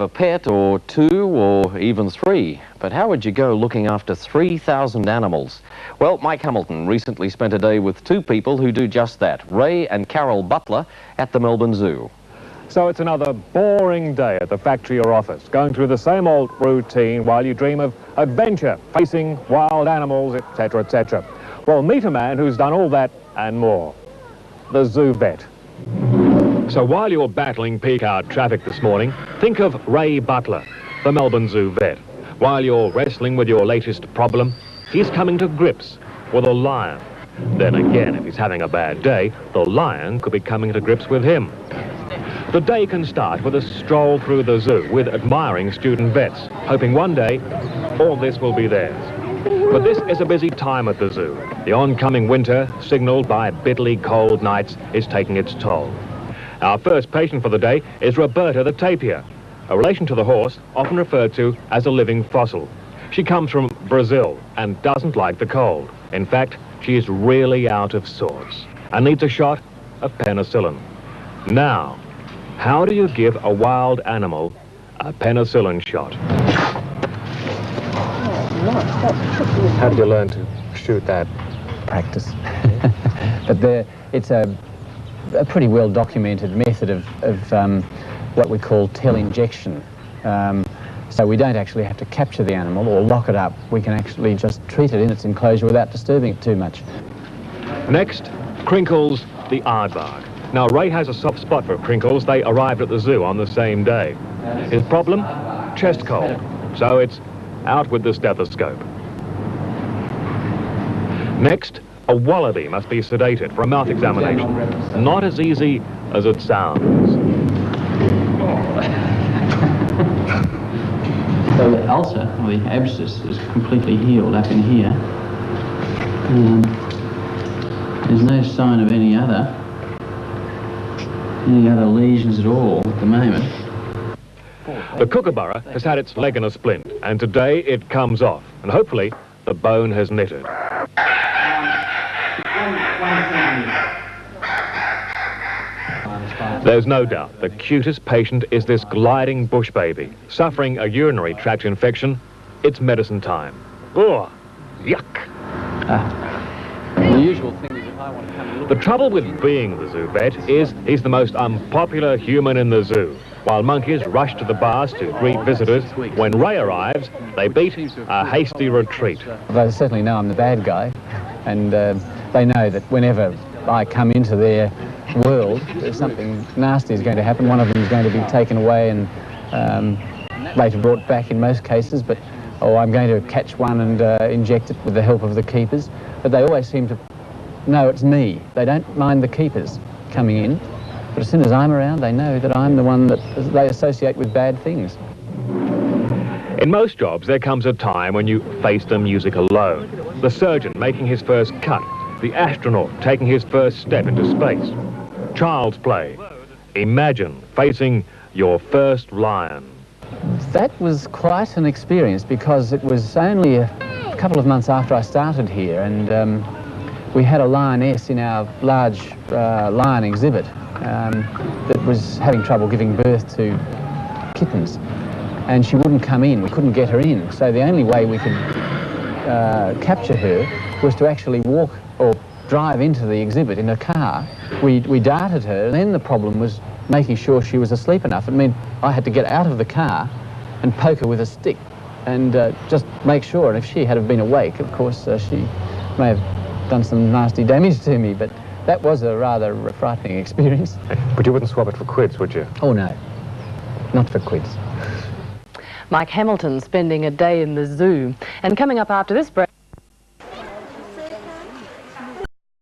A pet or two or even three, but how would you go looking after 3,000 animals? Well, Mike Hamilton recently spent a day with two people who do just that, Ray and Carol Butler at the Melbourne Zoo. So it's another boring day at the factory or office, going through the same old routine while you dream of adventure, facing wild animals, etc., etc. Well, meet a man who's done all that and more, the zoo vet. So while you're battling peak hour traffic this morning, think of Ray Butler, the Melbourne Zoo vet. While you're wrestling with your latest problem, he's coming to grips with a lion. Then again, if he's having a bad day, the lion could be coming to grips with him. The day can start with a stroll through the zoo with admiring student vets, hoping one day all this will be theirs. But this is a busy time at the zoo. The oncoming winter, signalled by bitterly cold nights, is taking its toll. Our first patient for the day is Roberta the tapir, a relation to the horse often referred to as a living fossil. She comes from Brazil and doesn't like the cold. In fact, she is really out of sorts and needs a shot of penicillin. Now, how do you give a wild animal a penicillin shot? How did you learn to shoot that? Practice. But it's a pretty well documented method of what we call injection. So we don't actually have to capture the animal or lock it up. We can actually just treat it in its enclosure without disturbing it too much. Next, Crinkles the aardvark. Now, Ray has a soft spot for Crinkles. They arrived at the zoo on the same day. His problem? Chest cold. So it's out with the stethoscope. Next, a wallaby must be sedated for a mouth examination. Not as easy as it sounds. So the ulcer, or the abscess, is completely healed up in here. There's no sign of any other lesions at all at the moment. The kookaburra has had its leg in a splint, and today it comes off, and hopefully the bone has knitted. There's no doubt the cutest patient is this gliding bush baby. Suffering a urinary tract infection, it's medicine time. Ugh, yuck. The usual thing is if I want to come and look... The trouble with being the zoo vet is he's the most unpopular human in the zoo. While monkeys rush to the bars to greet visitors, when Ray arrives, they beat a hasty retreat. They certainly know I'm the bad guy, and they know that whenever I come into their world, something nasty is going to happen. One of them is going to be taken away and later brought back in most cases, but I'm going to catch one and inject it with the help of the keepers. But they always seem to know it's me. They don't mind the keepers coming in, but as soon as I'm around, they know that I'm the one that they associate with bad things. In most jobs, there comes a time when you face the music alone. The surgeon making his first cut, the astronaut taking his first step into space. Child's play. Imagine facing your first lion. That was quite an experience because it was only a couple of months after I started here, and we had a lioness in our large lion exhibit that was having trouble giving birth to kittens, and she wouldn't come in. We couldn't get her in, so the only way we could capture her was to actually walk or drive into the exhibit in a car. We darted her, and then the problem was making sure she was asleep enough. It meant I had to get out of the car and poke her with a stick and just make sure. And if she had been awake, of course, she may have done some nasty damage to me, but that was a rather frightening experience. But you wouldn't swap it for quids, would you? Oh, no. Not for quids. Mike Hamilton spending a day in the zoo. And coming up after this break...